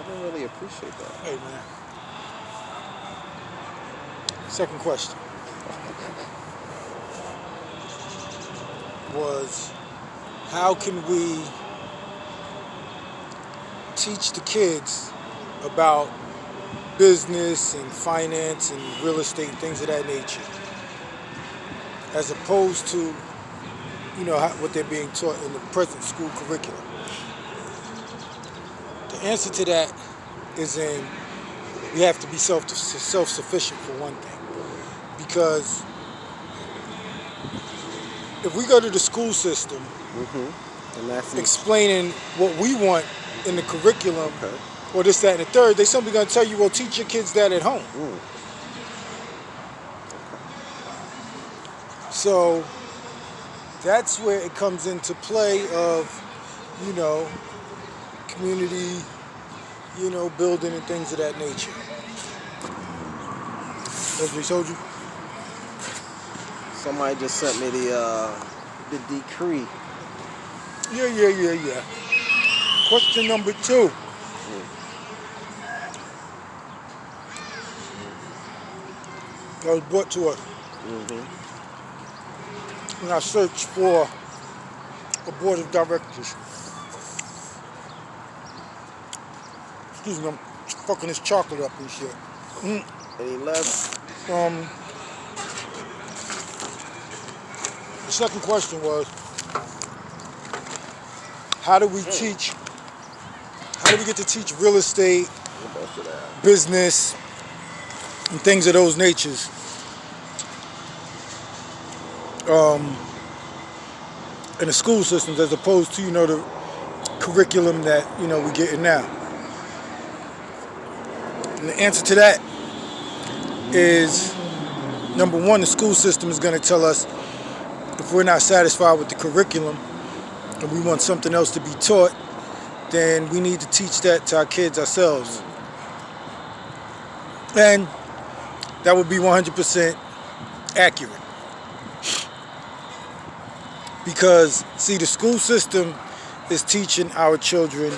didn't really appreciate that. Hey, man. Second question was, how can we teach the kids about business and finance and real estate and things of that nature, as opposed to, what they're being taught in the present school curriculum? The answer to that is we have to be self-sufficient for one thing. Because if we go to the school system And that's explaining what we want in the curriculum, okay. or this, that, and the third, they simply going to tell you, well, teach your kids that at home. So that's where it comes into play of, community, building and things of that nature. As we told you. Somebody just sent me the decree. Yeah. Question number 2. That was brought to us in our search for a board of directors. Excuse me, I'm fucking this chocolate up and shit. And he left. The second question was, how do we get to teach real estate, business, and things of those natures in the school systems, as opposed to, the curriculum that, we're getting now? And the answer to that is, number one, the school system is going to tell us if we're not satisfied with the curriculum and we want something else to be taught, then we need to teach that to our kids ourselves. And that would be 100% accurate. Because, see, the school system is teaching our children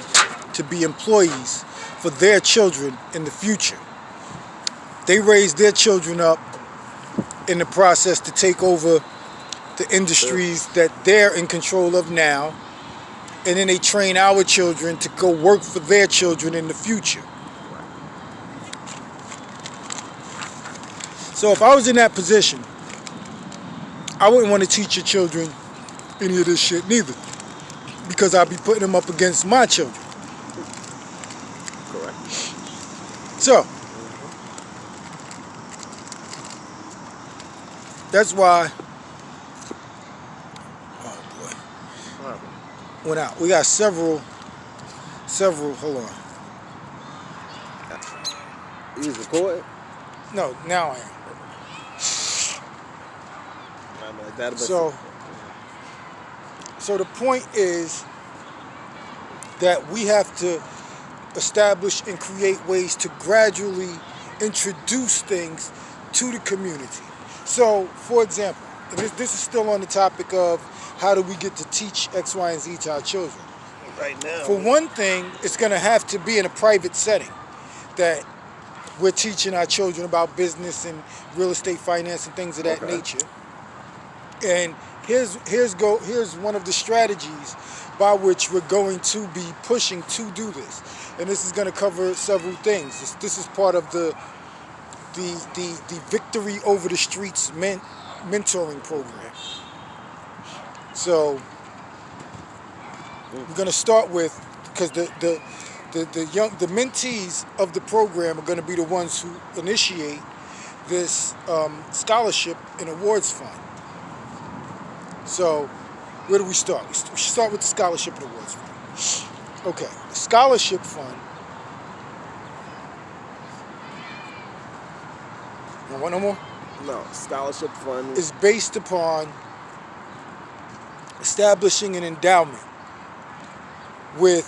to be employees for their children in the future. They raise their children up in the process to take over the industries that they're in control of now, and then they train our children to go work for their children in the future. So if I was in that position, I wouldn't want to teach your children any of this shit neither, because I'd be putting them up against my children. Correct. So that's why, oh boy, went out. We got several, hold on. You was recording? No, now I am. So the point is that we have to establish and create ways to gradually introduce things to the community. So, for example, and this is still on the topic of how do we get to teach X, Y, and Z to our children. Right now. For one thing, it's going to have to be in a private setting that we're teaching our children about business and real estate finance and things of that nature. And here's one of the strategies by which we're going to be pushing to do this. And this is going to cover several things. This is part of the Victory Over the Streets mentoring program. So we're going to start with, because the mentees of the program are going to be the ones who initiate this scholarship and awards fund. So where do we start? We should start with the scholarship and awards fund. Okay, the scholarship fund. You want no more? No, scholarship fund is based upon establishing an endowment with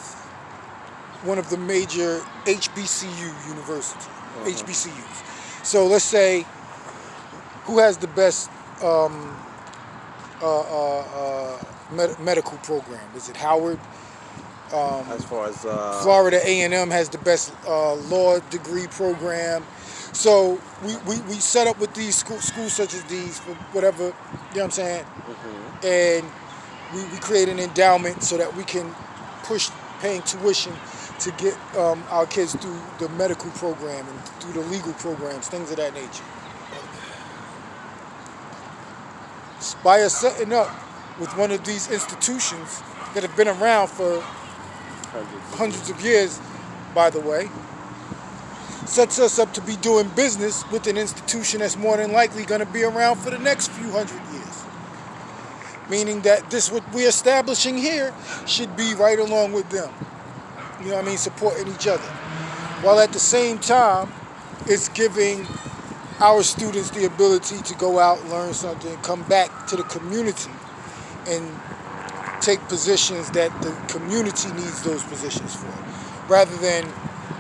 one of the major HBCU universities, HBCUs. So let's say, who has the best medical program? Is it Howard? As far as Florida A&M has the best law degree program. So we set up with these schools such as these for whatever, you know what I'm saying? And we create an endowment so that we can push paying tuition to get our kids through the medical program and through the legal programs, things of that nature. By us setting up with one of these institutions that have been around for hundreds of years, by the way, sets us up to be doing business with an institution that's more than likely going to be around for the next few hundred years. Meaning that this, what we're establishing here, should be right along with them. You know what I mean? Supporting each other. While at the same time, it's giving our students the ability to go out, learn something, come back to the community and take positions that the community needs those positions for. Rather than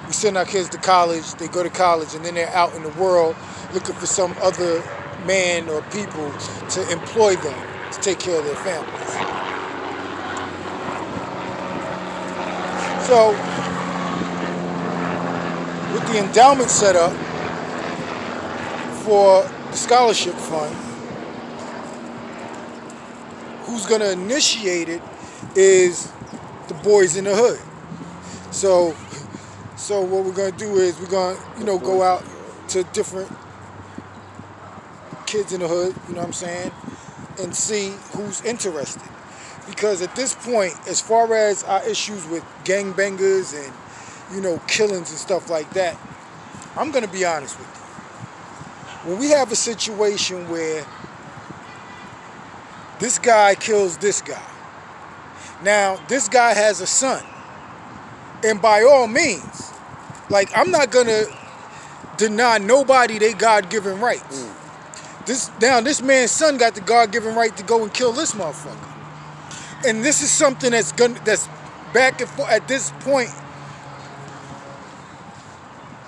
we send our kids to college, they go to college, and then they're out in the world looking for some other man or people to employ them to take care of their families. So, with the endowment set up for the scholarship fund, who's going to initiate it is the boys in the hood. So what we're going to do is we're going to, go out to different kids in the hood, you know what I'm saying, and see who's interested. Because at this point, as far as our issues with gangbangers and, killings and stuff like that, I'm going to be honest with you. When we have a situation where this guy kills this guy, now this guy has a son, and by all means, I'm not going to deny nobody their God-given rights. This man's son got the God-given right to go and kill this motherfucker. And this is something that's back and forth at this point.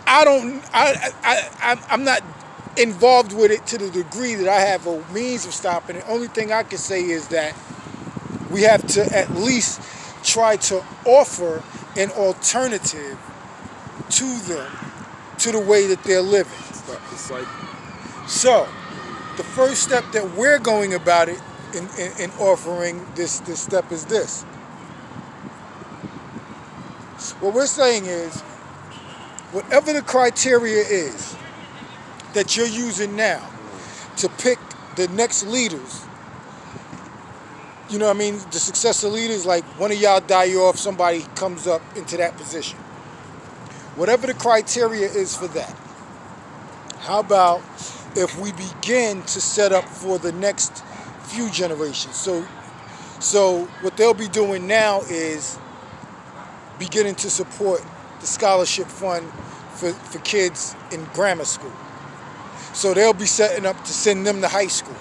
I'm not involved with it to the degree that I have a means of stopping it. Only thing I can say is that we have to at least try to offer an alternative to them, to the way that they're living. It's like, so, the first step that we're going about it in offering this step is this. What we're saying is, whatever the criteria is that you're using now to pick the next leaders, you know what I mean, the successor leaders, like one of y'all die off, somebody comes up into that position. Whatever the criteria is for that, how about if we begin to set up for the next few generations? So what they'll be doing now is beginning to support the scholarship fund for kids in grammar school. So they'll be setting up to send them to high school,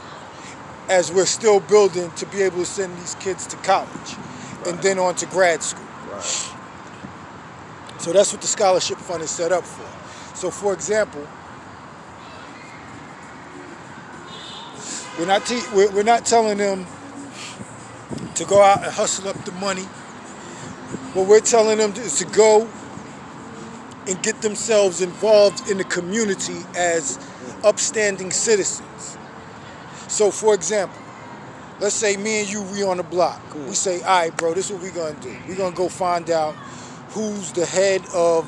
as we're still building to be able to send these kids to college and then on to grad school. right. So that's what the scholarship fund is set up for. So for example, we're not telling them to go out and hustle up the money. What we're telling them is to go and get themselves involved in the community as upstanding citizens. So for example, let's say me and you, we on the block. We say, all right, bro, this is what we're going to do. We're going to go find out who's the head of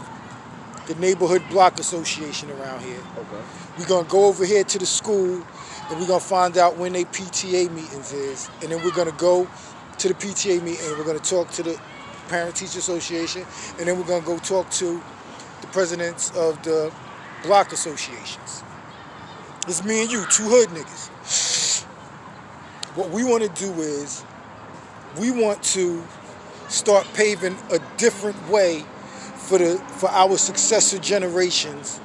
the neighborhood block association around here. Okay. We're going to go over here to the school, and we're going to find out when their PTA meetings is. And then we're going to go to the PTA meeting, and we're going to talk to the Parent-Teacher Association, and then we're going to go talk to the presidents of the block associations. It's me and you, two hood niggas. What we want to do is, we want to start paving a different way for our successor generations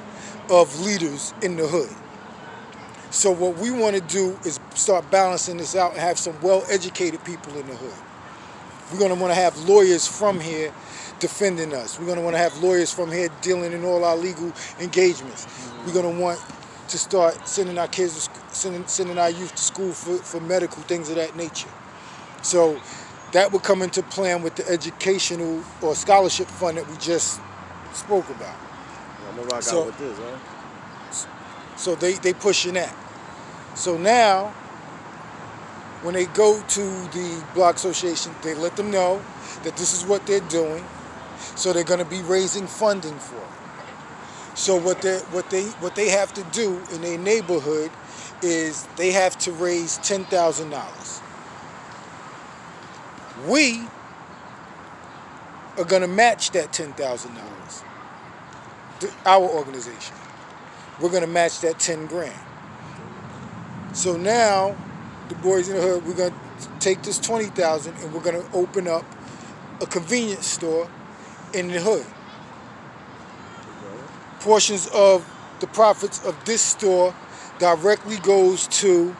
of leaders in the hood. So what we want to do is start balancing this out and have some well-educated people in the hood. We're going to want to have lawyers from here defending us. We're going to want to have lawyers from here dealing in all our legal engagements. We're going to want to start sending our kids, sending our youth to school for medical, things of that nature. So that would come into plan with the educational or scholarship fund that we just spoke about. I'm gonna rock So- out with this, huh? So they pushing that. So now, when they go to the block association, they let them know that this is what they're doing. So they're going to be raising funding for it. So what they have to do in their neighborhood is they have to raise $10,000. We are going to match that $10,000. Our organization. We're going to match that 10 grand. So now, the boys in the hood, we're going to take this 20,000 and we're going to open up a convenience store in the hood. Portions of the profits of this store directly goes to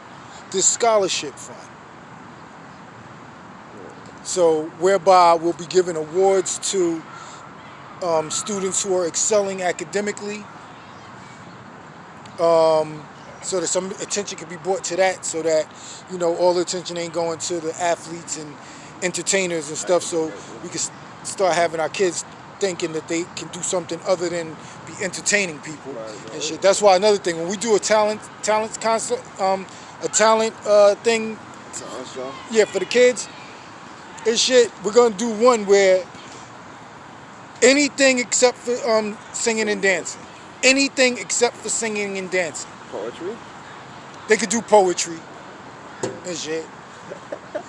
this scholarship fund. So whereby we'll be giving awards to students who are excelling academically, so that some attention can be brought to that, so that, you know, all the attention ain't going to the athletes and entertainers and stuff, so we can start having our kids thinking that they can do something other than be entertaining people and shit. That's why another thing, when we do a talent concert, a talent thing, yeah, for the kids and shit, we're gonna do one where anything except for singing and dancing. Anything except for singing and dancing. Poetry? They could do poetry and shit.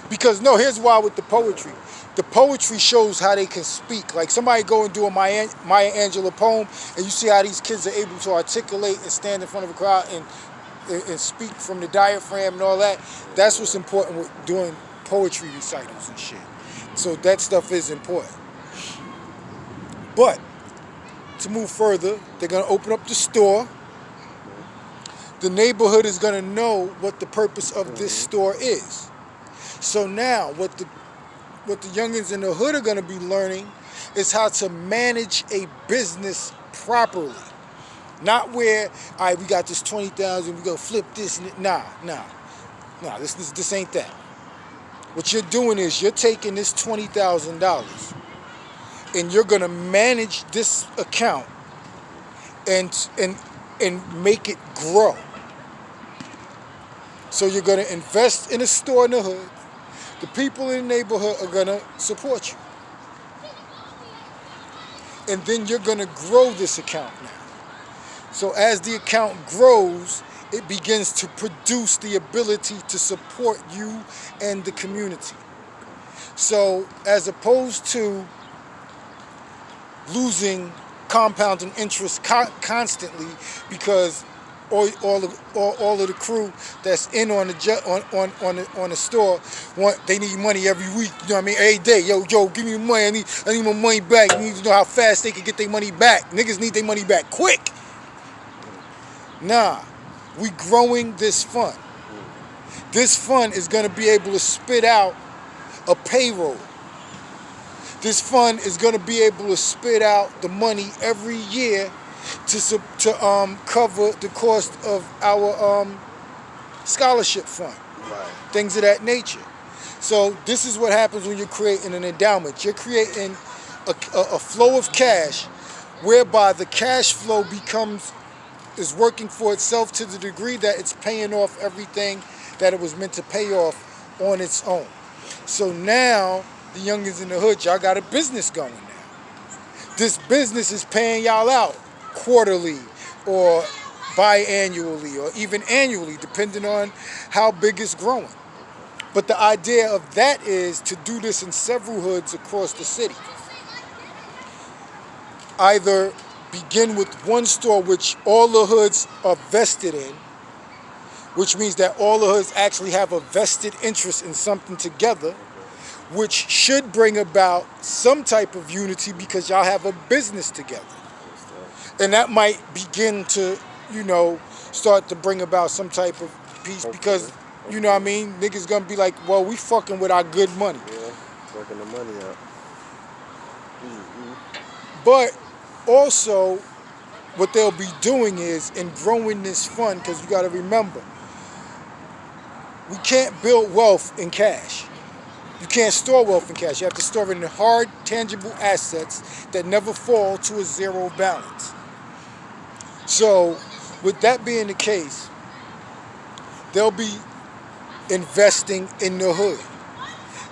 Because no, here's why with the poetry. The poetry shows how they can speak. Like somebody go and do a Maya Angelou poem, and you see how these kids are able to articulate and stand in front of a crowd and speak from the diaphragm and all that. That's what's important with doing poetry recitals and shit. So that stuff is important. But to move further, they're gonna open up the store. The neighborhood is gonna know what the purpose of this store is. So now, what the youngins in the hood are gonna be learning is how to manage a business properly. Not where, all right, we got this 20,000, we gonna flip this and nah, this ain't that. What you're doing is you're taking this $20,000 and you're gonna manage this account and make it grow. So you're gonna invest in a store in the hood. The people in the neighborhood are gonna support you. And then you're gonna grow this account now. So as the account grows, it begins to produce the ability to support you and the community. So as opposed to losing compounding interest constantly because all of the crew that's in on the store they need money every week. You know what I mean? Every day, yo, give me money. I need my money back. You need to know how fast they can get their money back. Niggas need their money back quick. Nah, we growing this fund. This fund is gonna be able to spit out a payroll. This fund is going to be able to spit out the money every year to cover the cost of our scholarship fund, things of that nature. So this is what happens when you're creating an endowment. You're creating a flow of cash, whereby the cash flow is working for itself to the degree that it's paying off everything that it was meant to pay off on its own. So now, the youngins in the hood, y'all got a business going now. This business is paying y'all out quarterly or biannually or even annually, depending on how big it's growing. But the idea of that is to do this in several hoods across the city. Either begin with one store which all the hoods are vested in, which means that all the hoods actually have a vested interest in something together, which should bring about some type of unity because y'all have a business together. And that might begin to, start to bring about some type of peace because, you know what I mean, niggas gonna be like, well, we fucking with our good money. Yeah, working the money out. But also, what they'll be doing is, in growing this fund, because you gotta remember, we can't build wealth in cash. You can't store wealth in cash. You have to store it in hard, tangible assets that never fall to a zero balance. So, with that being the case, they'll be investing in the hood.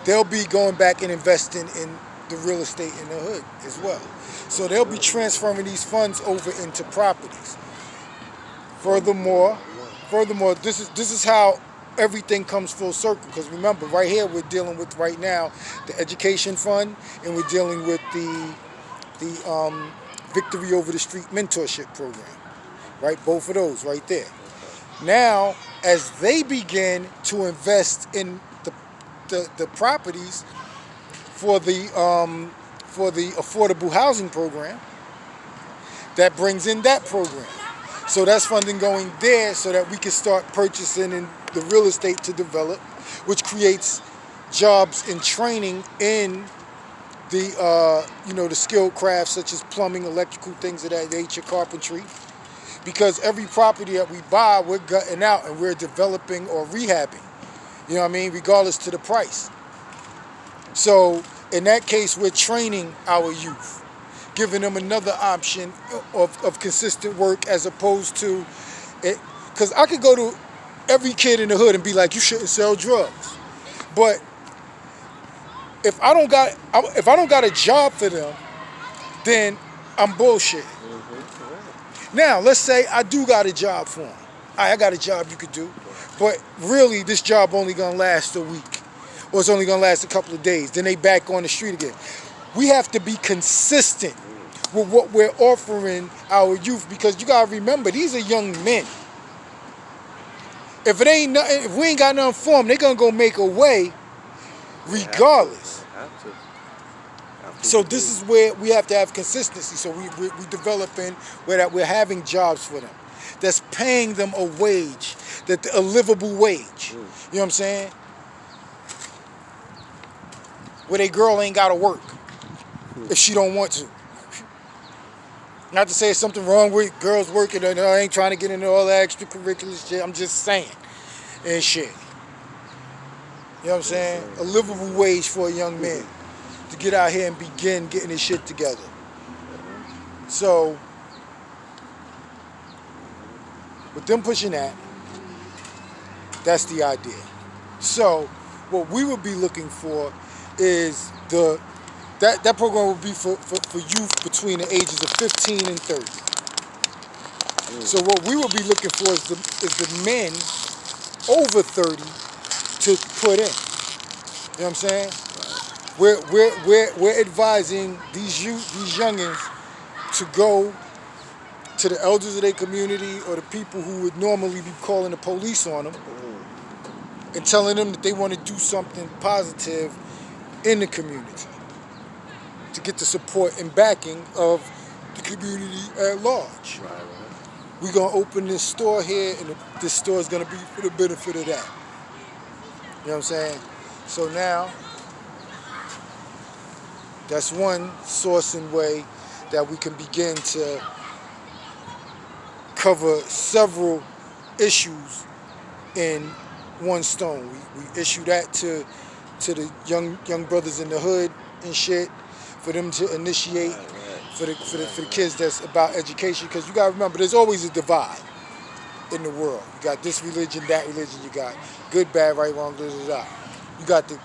They'll be going back and investing in the real estate in the hood as well. So they'll be transferring these funds over into properties. Furthermore, this is how everything comes full circle. Because remember, right here we're dealing with right now the education fund, and we're dealing with the Victory Over the Street mentorship program. Right, both of those right there. Now, as they begin to invest in the properties for the affordable housing program, that brings in that program. So that's funding going there so that we can start purchasing in the real estate to develop, which creates jobs and training in the the skilled crafts such as plumbing, electrical, things of that nature, carpentry. Because every property that we buy, we're gutting out and we're developing or rehabbing. You know what I mean? Regardless to the price. So in that case, we're training our youth, giving them another option of consistent work as opposed to it. Because I could go to every kid in the hood and be like, you shouldn't sell drugs. But if I don't got a job for them, then I'm bullshitting. Now, let's say I do got a job for them. I got a job you could do, but really this job only gonna last a week, or it's only gonna last a couple of days. Then they back on the street again. We have to be consistent with what we're offering our youth, because you gotta remember, these are young men. If it ain't nothing, if we ain't got nothing for them, they're gonna go make a way regardless. So this is where we have to have consistency. So we developing where that we're having jobs for them, that's paying them a wage, a livable wage. You know what I'm saying? Where they girl ain't gotta work if she don't want to. Not to say there's something wrong with girls working. I ain't trying to get into all that extracurricular shit. I'm just saying and shit. You know what I'm saying? A livable wage for a young man to get out here and begin getting his shit together. So, with them pushing that, that's the idea. So, what we would be looking for is that program would be for youth between the ages of 15 and 30. So what we would be looking for is the men over 30 to put in. You know what I'm saying? We're advising these youngins to go to the elders of their community or the people who would normally be calling the police on them and telling them that they want to do something positive in the community to get the support and backing of the community at large. Right. We're going to open this store here, and this store is going to be for the benefit of that. You know what I'm saying? So now, that's one source and way that we can begin to cover several issues in one stone. We issue that to the young brothers in the hood and shit, for them to initiate, for the kids that's about education. Because you gotta remember, there's always a divide in the world. You got this religion, that religion. You got good, bad, right, wrong, blah, blah, blah. You got the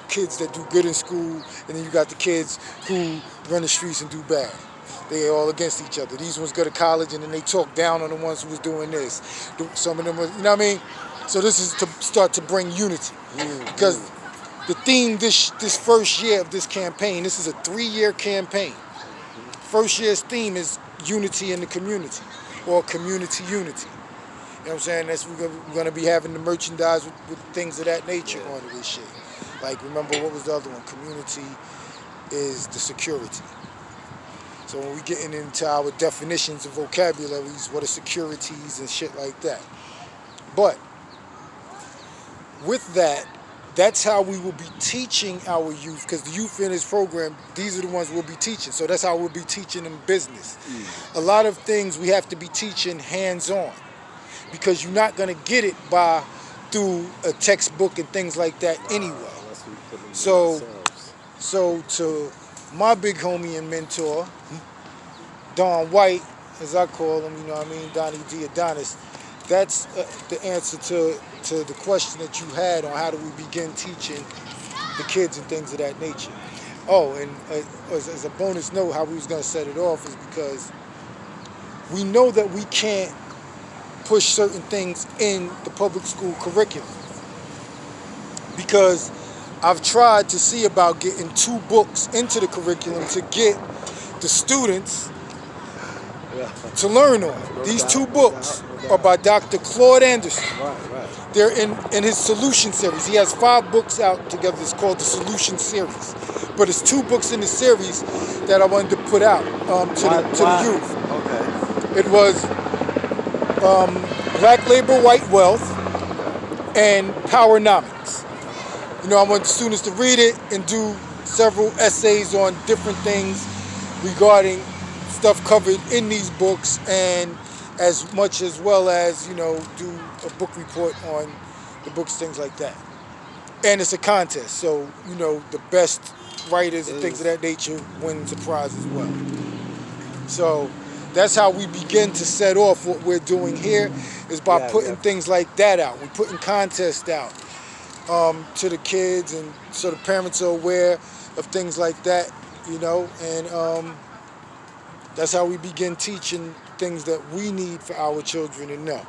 kids that do good in school, and then you got the kids who run the streets and do bad. They all against each other. These ones go to college, and then they talk down on the ones who was doing this. Some of them was, you know what I mean? So this is to start to bring unity. Because the theme this first year of this campaign, this is a 3-year campaign. First year's theme is unity in the community, or community unity. You know what I'm saying? We're going to be having the merchandise with things of that nature on this shit. Like, remember, what was the other one? Community is the security. So when we're getting into our definitions of vocabularies, what are securities and shit like that. But with that, that's how we will be teaching our youth, because the youth in this program, these are the ones we'll be teaching. So that's how we'll be teaching them business. A lot of things we have to be teaching hands-on, because you're not going to get it through a textbook and things like that anyway. Unless we put them So, Ourselves. so to my big homie and mentor, Don White, as I call him, you know what I mean, Donnie D. Adonis, that's the answer to the question that you had on how do we begin teaching the kids and things of that nature. Oh, and as a bonus note, how we was going to set it off is because we know that we can't push certain things in the public school curriculum because I've tried to see about getting 2 books into the curriculum to get the students Yeah. to learn on. No These doubt, 2 no books doubt, no are doubt. by Dr. Claude Anderson. Right. They're in his Solution series. He has 5 books out together. It's called the Solution series. But it's 2 books in the series that I wanted to put out to the youth. Okay. It was Black Labor, White Wealth, and Powernomics. You know, I want the students to read it and do several essays on different things regarding stuff covered in these books, and as much as well as, you know, do a book report on the books, things like that. And it's a contest, so, you know, the best writers and things of that nature wins a prize as well. So that's how we begin to set off what we're doing here, is by putting things like that out. We're putting contests out to the kids, and so the parents are aware of things like that, you know, and that's how we begin teaching things that we need for our children to know.